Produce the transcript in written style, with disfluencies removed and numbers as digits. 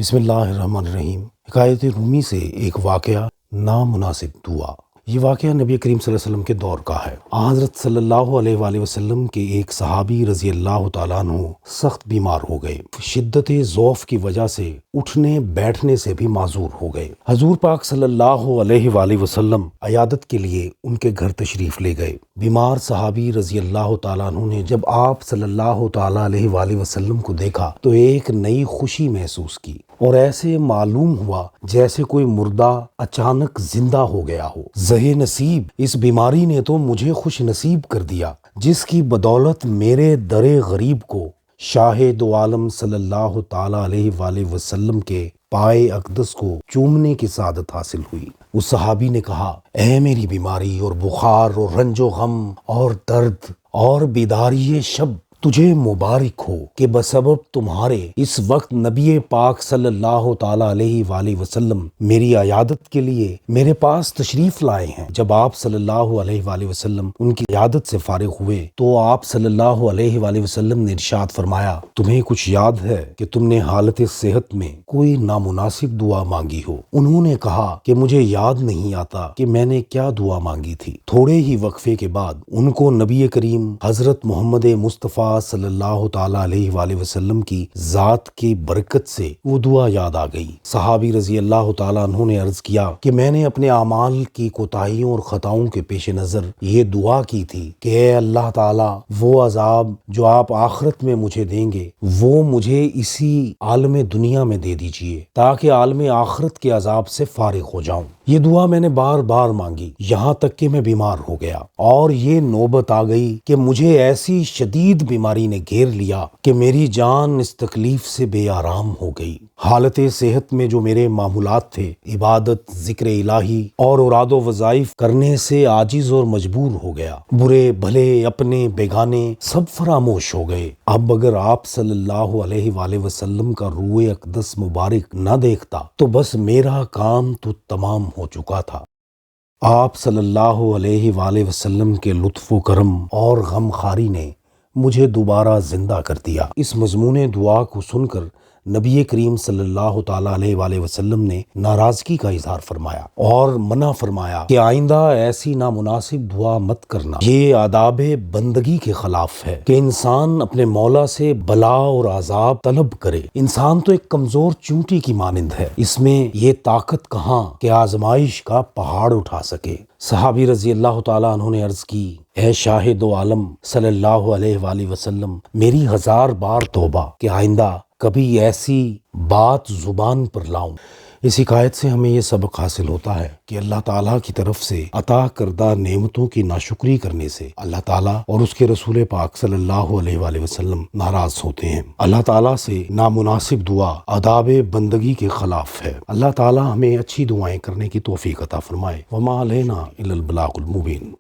بسم اللہ الرحمن الرحیم۔ حکایت رومی سے ایک واقعہ، نامناسب دعا۔ یہ واقعہ نبی کریم صلی اللہ علیہ وسلم کے دور کا ہے۔ حضرت صلی اللہ علیہ وآلہ وسلم کے ایک صحابی رضی اللہ تعالیٰ عنہ سخت بیمار ہو گئے۔ شدت ضعف کی وجہ سے اٹھنے بیٹھنے سے بھی معذور ہو گئے۔ حضور پاک صلی اللہ علیہ وآلہ وسلم عیادت کے لیے ان کے گھر تشریف لے گئے۔ بیمار صحابی رضی اللہ تعالیٰ عنہ نے جب آپ صلی اللہ تعالیٰ علیہ وآلہ وسلم کو دیکھا تو ایک نئی خوشی محسوس کی اور ایسے معلوم ہوا جیسے کوئی مردہ اچانک زندہ ہو گیا ہو۔ زہے نصیب، اس بیماری نے تو مجھے خوش نصیب کر دیا، جس کی بدولت میرے در غریب کو شاہ دو عالم صلی اللہ تعالیٰ علیہ وآلہ وسلم کے پائے اقدس کو چومنے کی سعادت حاصل ہوئی۔ اس صحابی نے کہا، اے میری بیماری اور بخار اور رنج و غم اور درد اور بیداری شب، تجھے مبارک ہو کہ بسبب تمہارے اس وقت نبی پاک صلی اللہ تعالیٰ علیہ وآلہ وسلم میری عیادت کے لیے میرے پاس تشریف لائے ہیں۔ جب آپ صلی اللہ علیہ وآلہ وسلم ان کی عیادت سے فارغ ہوئے تو آپ صلی اللہ علیہ وآلہ وسلم نے ارشاد فرمایا، تمہیں کچھ یاد ہے کہ تم نے حالت صحت میں کوئی نامناسب دعا مانگی ہو؟ انہوں نے کہا کہ مجھے یاد نہیں آتا کہ میں نے کیا دعا مانگی تھی۔ تھوڑے ہی وقفے کے بعد ان کو نبی کریم حضرت محمد مصطفیٰ صلی اللہ تعالیٰ علیہ وآلہ وسلم کی ذات کی برکت سے وہ دعا یاد آ گئی۔ صحابی رضی اللہ تعالیٰ عنہ نے عرض کیا کہ میں نے اپنے اعمال کی کوتاہیوں اور خطاؤں کے پیش نظر یہ دعا کی تھی کہ اے اللہ تعالیٰ، وہ عذاب جو آپ آخرت میں مجھے دیں گے وہ مجھے اسی عالم دنیا میں دے دیجیے تاکہ عالم آخرت کے عذاب سے فارغ ہو جاؤں۔ یہ دعا میں نے بار بار مانگی یہاں تک کہ میں بیمار ہو گیا، اور یہ نوبت آ گئی کہ مجھے ایسی شدید بیماری نے گھیر لیا کہ میری جان اس تکلیف سے بے آرام ہو گئی۔ حالت صحت میں جو میرے معمولات تھے، عبادت، ذکر الہی اور اراد و وظائف کرنے سے عاجز اور مجبور ہو گیا۔ برے بھلے، اپنے بیگانے سب فراموش ہو گئے۔ اب اگر آپ صلی اللہ علیہ وآلہ وسلم کا روح اقدس مبارک نہ دیکھتا تو بس میرا کام تو تمام ہو چکا تھا۔ آپ صلی اللہ علیہ وآلہ وسلم کے لطف و کرم اور غم خاری نے مجھے دوبارہ زندہ کر دیا۔ اس مضمون دعا کو سن کر نبی کریم صلی اللہ تعالیٰ علیہ وآلہ وسلم نے ناراضگی کا اظہار فرمایا اور منع فرمایا کہ آئندہ ایسی نامناسب دعا مت کرنا۔ یہ آداب بندگی کے خلاف ہے کہ انسان اپنے مولا سے بلا اور عذاب طلب کرے۔ انسان تو ایک کمزور چونٹی کی مانند ہے، اس میں یہ طاقت کہاں کہ آزمائش کا پہاڑ اٹھا سکے۔ صحابی رضی اللہ تعالیٰ عنہ نے عرض کی، اے شاہ دو عالم صلی اللہ علیہ وآلہ وسلم، میری 1000 بار توبہ کہ آئندہ کبھی ایسی بات زبان پر لاؤں۔ اس حکایت سے ہمیں یہ سبق حاصل ہوتا ہے کہ اللہ تعالیٰ کی طرف سے عطا کردہ نعمتوں کی ناشکری کرنے سے اللہ تعالیٰ اور اس کے رسول پاک صلی اللہ علیہ وآلہ وسلم ناراض ہوتے ہیں۔ اللہ تعالیٰ سے نامناسب دعا آداب بندگی کے خلاف ہے۔ اللہ تعالیٰ ہمیں اچھی دعائیں کرنے کی توفیق عطا فرمائے۔ وما علینا الا البلاغ المبین۔